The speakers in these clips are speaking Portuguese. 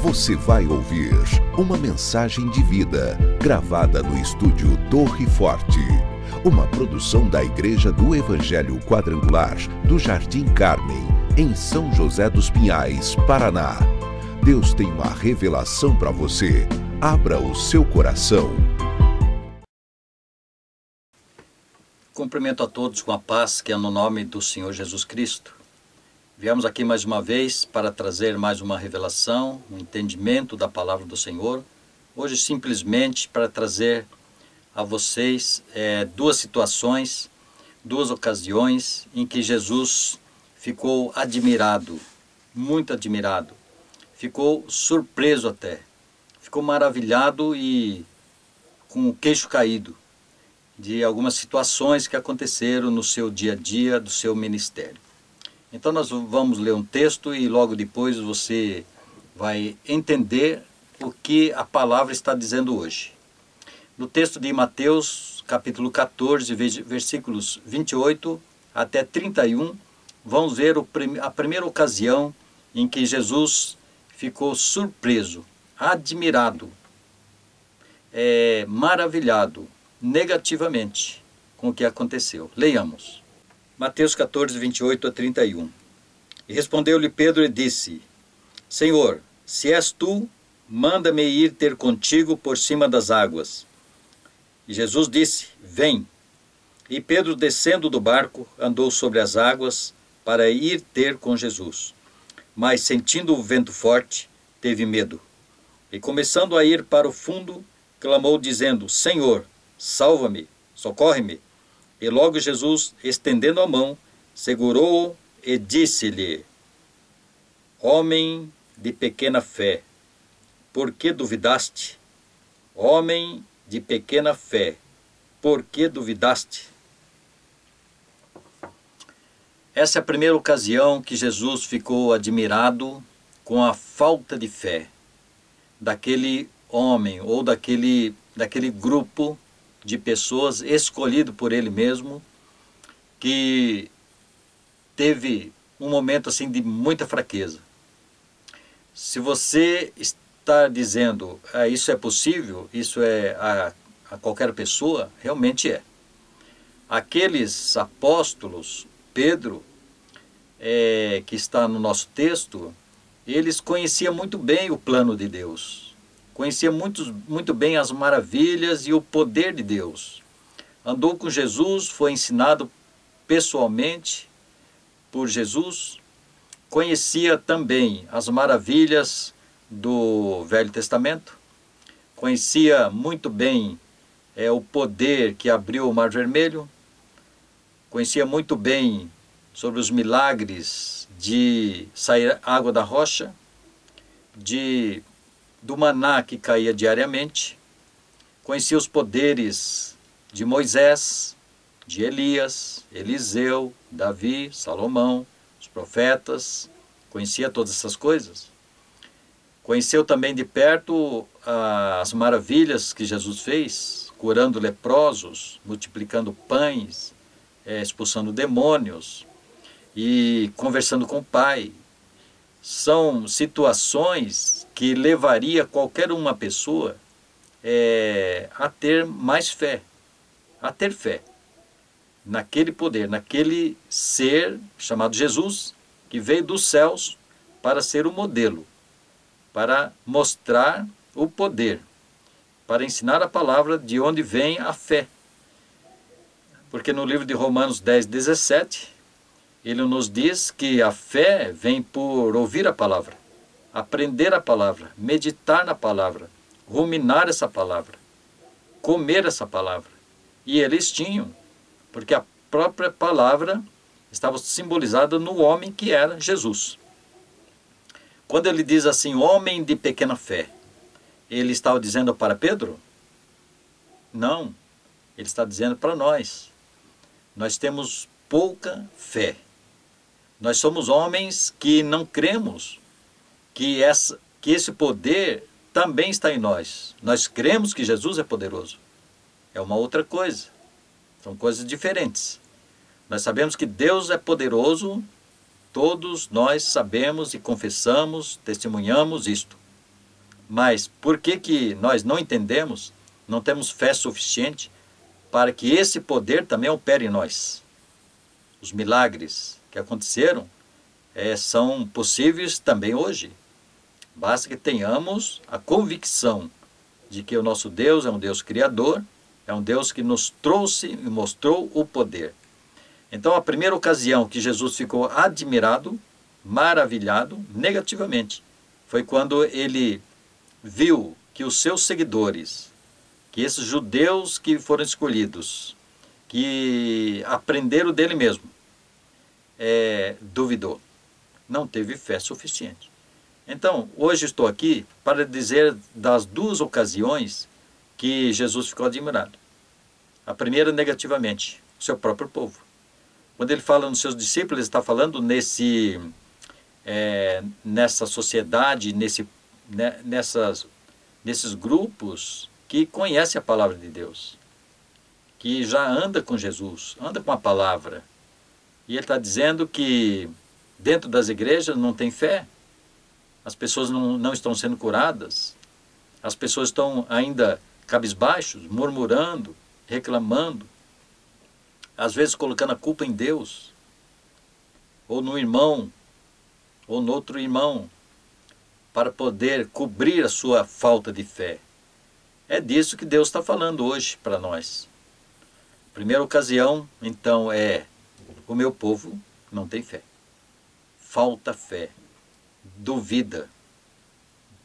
Você vai ouvir uma mensagem de vida, gravada no estúdio Torre Forte. Uma produção da Igreja do Evangelho Quadrangular do Jardim Carmem, em São José dos Pinhais, Paraná. Deus tem uma revelação para você. Abra o seu coração. Cumprimento a todos com a paz que é no nome do Senhor Jesus Cristo. Viemos aqui mais uma vez para trazer mais uma revelação, um entendimento da palavra do Senhor. Hoje simplesmente para trazer a vocês duas situações, duas ocasiões em que Jesus ficou admirado, muito admirado. Ficou surpreso até, ficou maravilhado e com o queixo caído de algumas situações que aconteceram no seu dia a dia, do seu ministério. Então nós vamos ler um texto e logo depois você vai entender o que a palavra está dizendo hoje. No texto de Mateus, capítulo 14, versículos 28 até 31, vamos ver a primeira ocasião em que Jesus ficou surpreso, admirado, maravilhado, negativamente com o que aconteceu. Leiamos. Mateus 14, 28 a 31. E respondeu-lhe Pedro e disse: Senhor, se és tu, manda-me ir ter contigo por cima das águas. E Jesus disse: Vem. E Pedro, descendo do barco, andou sobre as águas para ir ter com Jesus. Mas, sentindo o vento forte, teve medo. E, começando a ir para o fundo, clamou, dizendo: Senhor, salva-me, socorre-me. E logo Jesus, estendendo a mão, segurou-o e disse-lhe: Homem de pequena fé, por que duvidaste? Homem de pequena fé, por que duvidaste? Essa é a primeira ocasião que Jesus ficou admirado com a falta de fé daquele homem ou daquele grupo de pessoas escolhido por ele mesmo, que teve um momento assim de muita fraqueza. Se você está dizendo isso é possível, isso é a qualquer pessoa, realmente é. Aqueles apóstolos, Pedro, que está no nosso texto, eles conheciam muito bem o plano de Deus. Conhecia muito bem as maravilhas e o poder de Deus. Andou com Jesus, foi ensinado pessoalmente por Jesus. Conhecia também as maravilhas do Velho Testamento. Conhecia muito bem o poder que abriu o Mar Vermelho. Conhecia muito bem sobre os milagres de sair água da rocha, do maná que caía diariamente. Conhecia os poderes de Moisés, de Elias, Eliseu, Davi, Salomão, os profetas. Conhecia todas essas coisas. Conheceu também de perto as maravilhas que Jesus fez, curando leprosos, multiplicando pães, expulsando demônios e conversando com o Pai. São situações que levaria qualquer uma pessoa a ter mais fé, a ter fé naquele poder, naquele ser chamado Jesus, que veio dos céus para ser o modelo, para mostrar o poder, para ensinar a palavra de onde vem a fé. Porque no livro de Romanos 10, 17, ele nos diz que a fé vem por ouvir a palavra, aprender a palavra, meditar na palavra, ruminar essa palavra, comer essa palavra. E eles tinham, porque a própria palavra estava simbolizada no homem que era Jesus. Quando ele diz assim, homem de pequena fé, ele estava dizendo para Pedro? Não, ele está dizendo para nós. Nós temos pouca fé. Nós somos homens que não cremos que esse poder também está em nós. Nós cremos que Jesus é poderoso. É uma outra coisa. São coisas diferentes. Nós sabemos que Deus é poderoso, todos nós sabemos e confessamos, testemunhamos isto. Mas por que nós não entendemos, não temos fé suficiente para que esse poder também opere em nós? Os milagres que aconteceram são possíveis também hoje. Basta que tenhamos a convicção de que o nosso Deus é um Deus criador, é um Deus que nos trouxe e mostrou o poder. Então, a primeira ocasião que Jesus ficou admirado, maravilhado, negativamente, foi quando ele viu que os seus seguidores, que esses judeus que foram escolhidos, que aprenderam dele mesmo, duvidou, não teve fé suficiente. Então, hoje estou aqui para dizer das duas ocasiões que Jesus ficou admirado. A primeira, negativamente, o seu próprio povo. Quando ele fala nos seus discípulos, ele está falando nessa sociedade, nesses grupos que conhecem a palavra de Deus, que já anda com Jesus, anda com a palavra. E ele está dizendo que dentro das igrejas não tem fé, as pessoas não estão sendo curadas, as pessoas estão ainda cabisbaixos, murmurando, reclamando, às vezes colocando a culpa em Deus, ou no irmão, ou no outro irmão, para poder cobrir a sua falta de fé. É disso que Deus está falando hoje para nós. Primeira ocasião, então, o meu povo não tem fé. Falta fé. Duvida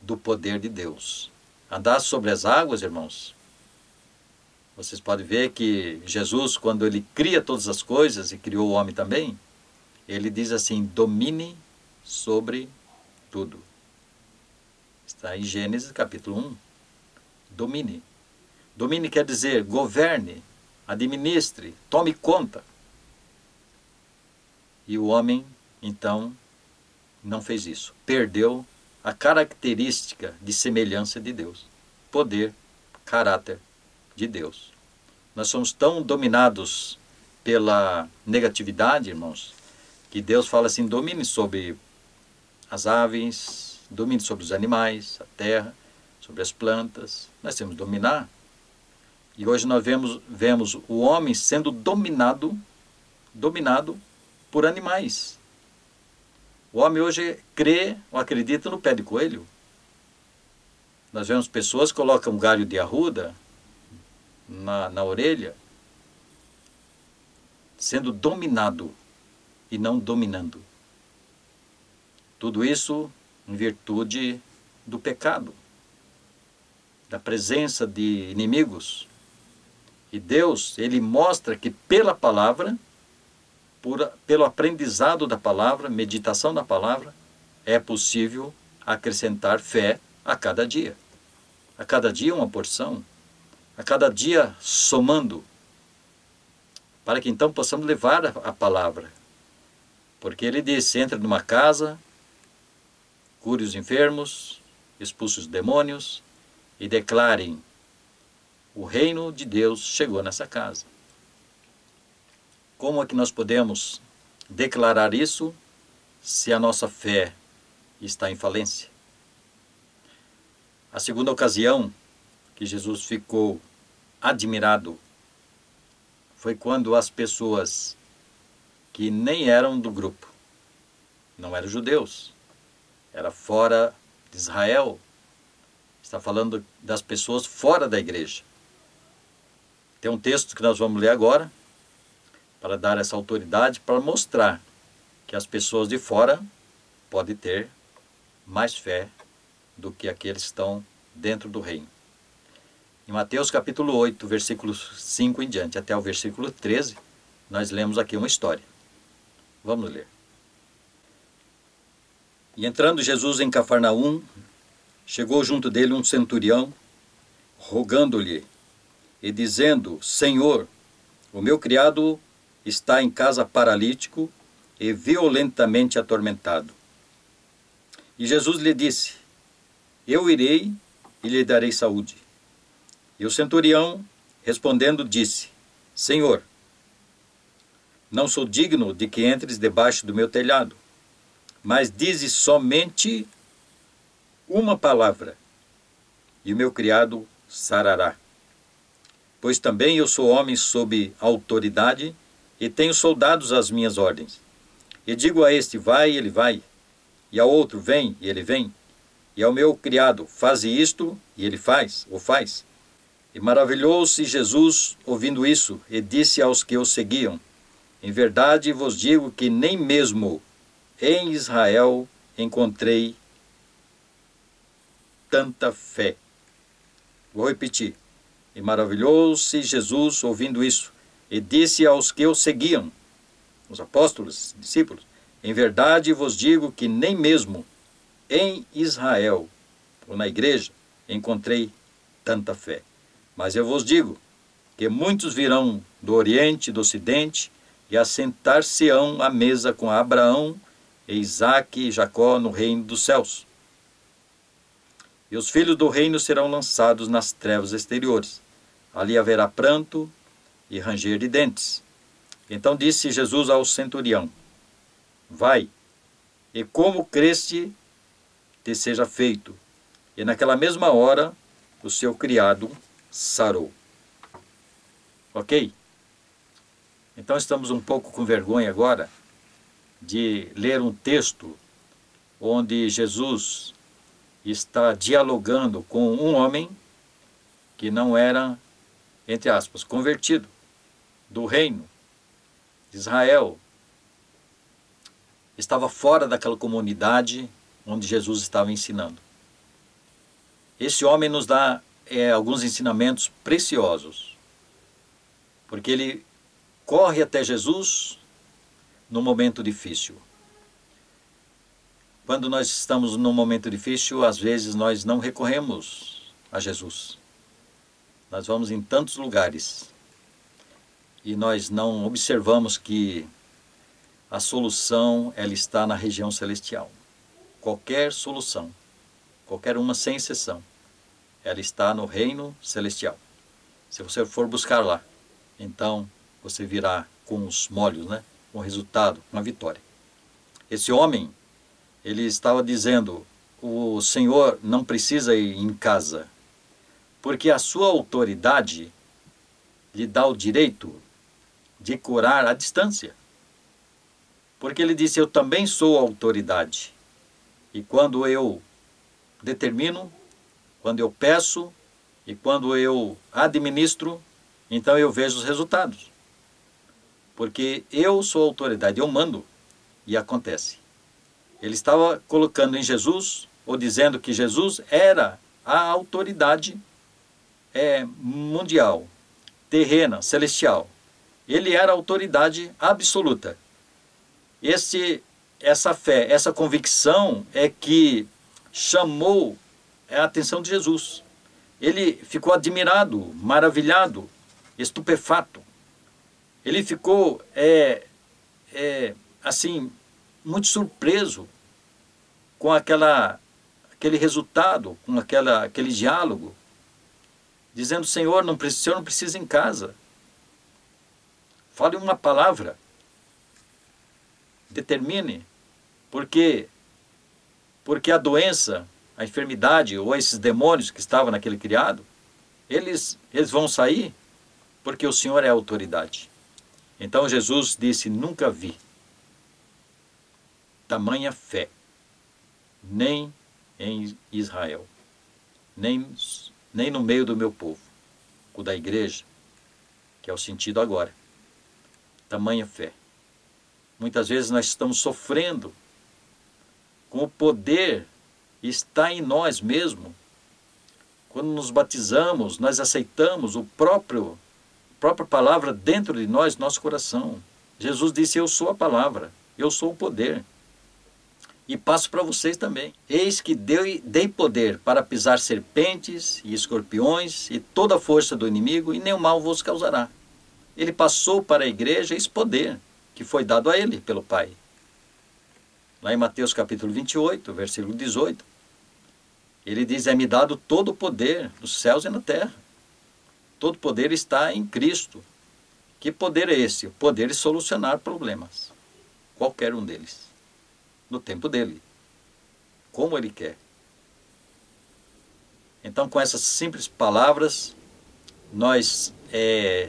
do poder de Deus. Andar sobre as águas, irmãos. Vocês podem ver que Jesus, quando ele cria todas as coisas e criou o homem também, ele diz assim: domine sobre tudo. Está em Gênesis capítulo 1. Domine. Domine quer dizer governe, administre, tome conta. E o homem, então, não fez isso. Perdeu a característica de semelhança de Deus. Poder, caráter de Deus. Nós somos tão dominados pela negatividade, irmãos, que Deus fala assim: domine sobre as aves, domine sobre os animais, a terra, sobre as plantas. Nós temos que dominar. E hoje nós vemos o homem sendo dominado por animais. O homem hoje crê ou acredita no pé de coelho. Nós vemos pessoas que colocam um galho de arruda na orelha, sendo dominado e não dominando. Tudo isso em virtude do pecado, da presença de inimigos. E Deus, ele mostra que pela palavra, pelo aprendizado da palavra, meditação da palavra, é possível acrescentar fé a cada dia. A cada dia uma porção, a cada dia somando, para que então possamos levar a palavra. Porque ele disse: entre numa casa, cure os enfermos, expulse os demônios e declarem: o reino de Deus chegou nessa casa. Como é que nós podemos declarar isso se a nossa fé está em falência? A segunda ocasião que Jesus ficou admirado foi quando as pessoas que nem eram do grupo, não eram judeus, era fora de Israel, está falando das pessoas fora da igreja. Tem um texto que nós vamos ler agora, para dar essa autoridade, para mostrar que as pessoas de fora podem ter mais fé do que aqueles que estão dentro do reino. Em Mateus capítulo 8, versículo 5 em diante, até o versículo 13, nós lemos aqui uma história. Vamos ler. E entrando Jesus em Cafarnaum, chegou junto dele um centurião, rogando-lhe e dizendo: Senhor, o meu criado está em casa paralítico e violentamente atormentado. E Jesus lhe disse: eu irei e lhe darei saúde. E o centurião, respondendo, disse: Senhor, não sou digno de que entres debaixo do meu telhado, mas dize somente uma palavra, e o meu criado sarará. Pois também eu sou homem sob autoridade, e tenho soldados às minhas ordens. E digo a este, vai, e ele vai, e ao outro, vem, e ele vem, e ao meu criado, faze isto, e ele faz, ou faz. E maravilhou-se Jesus ouvindo isso, e disse aos que o seguiam, em verdade vos digo que nem mesmo em Israel encontrei tanta fé. Vou repetir. E maravilhou-se Jesus ouvindo isso, e disse aos que o seguiam, os apóstolos, discípulos, em verdade vos digo que nem mesmo em Israel, ou na igreja, encontrei tanta fé. Mas eu vos digo que muitos virão do Oriente e do Ocidente e assentar-se-ão à mesa com Abraão, e Isaque e Jacó no reino dos céus. E os filhos do reino serão lançados nas trevas exteriores. Ali haverá pranto e ranger de dentes. Então disse Jesus ao centurião, vai, e como creste, te seja feito. E naquela mesma hora, o seu criado sarou. Ok? Então estamos um pouco com vergonha agora de ler um texto onde Jesus está dialogando com um homem que não era, entre aspas, convertido do reino de Israel. Estava fora daquela comunidade onde Jesus estava ensinando. Esse homem nos dá alguns ensinamentos preciosos, porque ele corre até Jesus num momento difícil. Quando nós estamos num momento difícil, às vezes nós não recorremos a Jesus. Nós vamos em tantos lugares e nós não observamos que a solução ela está na região celestial. Qualquer solução, qualquer uma sem exceção, ela está no reino celestial. Se você for buscar lá, então você virá com os molhos, né? Com o resultado, com a vitória. Esse homem, ele estava dizendo, o Senhor não precisa ir em casa, porque a sua autoridade lhe dá o direito de curar à distância. Porque ele disse, eu também sou autoridade. E quando eu determino, quando eu peço e quando eu administro, então eu vejo os resultados. Porque eu sou autoridade, eu mando e acontece. Ele estava colocando em Jesus, ou dizendo que Jesus era a autoridade mundial, terrena, celestial. Ele era a autoridade absoluta. Essa fé, essa convicção é que chamou a atenção de Jesus. Ele ficou admirado, maravilhado, estupefato. Ele ficou, assim, muito surpreso com aquele resultado, com aquele diálogo, dizendo, Senhor, o Senhor não precisa ir em casa. Fale uma palavra. Determine. Porque a doença, a enfermidade ou esses demônios que estavam naquele criado, eles vão sair porque o Senhor é a autoridade. Então Jesus disse, nunca vi tamanha fé, nem em Israel, nem no meio do meu povo, o da igreja, que é o sentido agora. Tamanha fé. Muitas vezes nós estamos sofrendo com o poder está em nós mesmos. Quando nos batizamos, nós aceitamos a própria palavra dentro de nós, nosso coração. Jesus disse, eu sou a palavra, eu sou o poder. E passo para vocês também. Eis que dei poder para pisar serpentes e escorpiões e toda a força do inimigo, e nenhum mal vos causará. Ele passou para a igreja esse poder que foi dado a ele pelo Pai. Lá em Mateus capítulo 28, versículo 18, ele diz, é-me dado todo o poder nos céus e na terra. Todo poder está em Cristo. Que poder é esse? O poder de solucionar problemas. Qualquer um deles. No tempo dele. Como ele quer. Então, com essas simples palavras, nós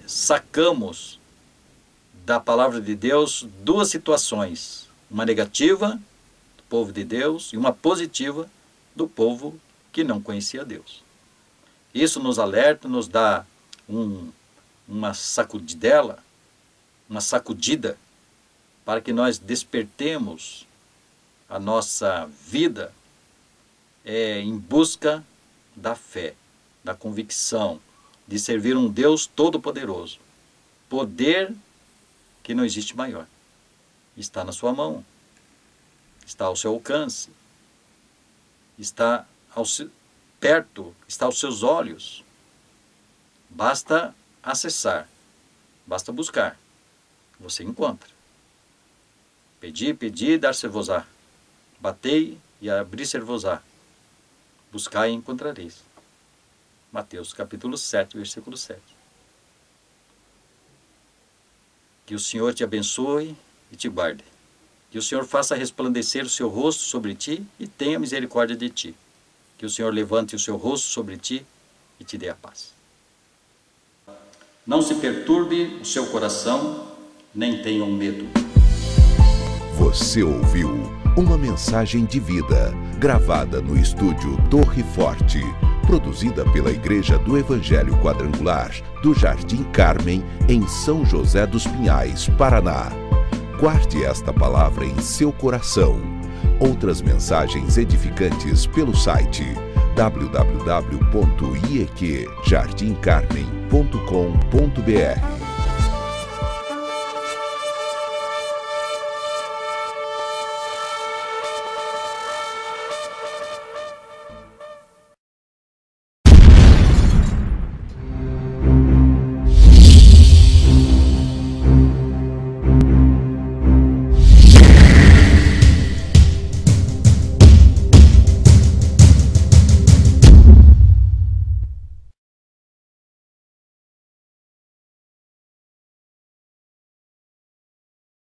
sacamos da palavra de Deus duas situações. Uma negativa do povo de Deus e uma positiva do povo que não conhecia Deus. Isso nos alerta, nos dá uma sacudida para que nós despertemos a nossa vida em busca da fé, da convicção, de servir um Deus todo-poderoso. Poder que não existe maior. Está na sua mão, está ao seu alcance, está perto, está aos seus olhos. Basta acessar, basta buscar, você encontra. Pedi, dar-se-vos-á. Batei e abrir-se-vos-á. Buscai e encontrareis. Mateus capítulo 7, versículo 7. Que o Senhor te abençoe e te guarde. Que o Senhor faça resplandecer o seu rosto sobre ti e tenha misericórdia de ti. Que o Senhor levante o seu rosto sobre ti e te dê a paz. Não se perturbe o seu coração, nem tenham medo. Você ouviu uma mensagem de vida, gravada no estúdio Torre Forte, produzida pela Igreja do Evangelho Quadrangular do Jardim Carmem, em São José dos Pinhais, Paraná. Guarde esta palavra em seu coração. Outras mensagens edificantes pelo site www.ieqjardimcarmem.com.br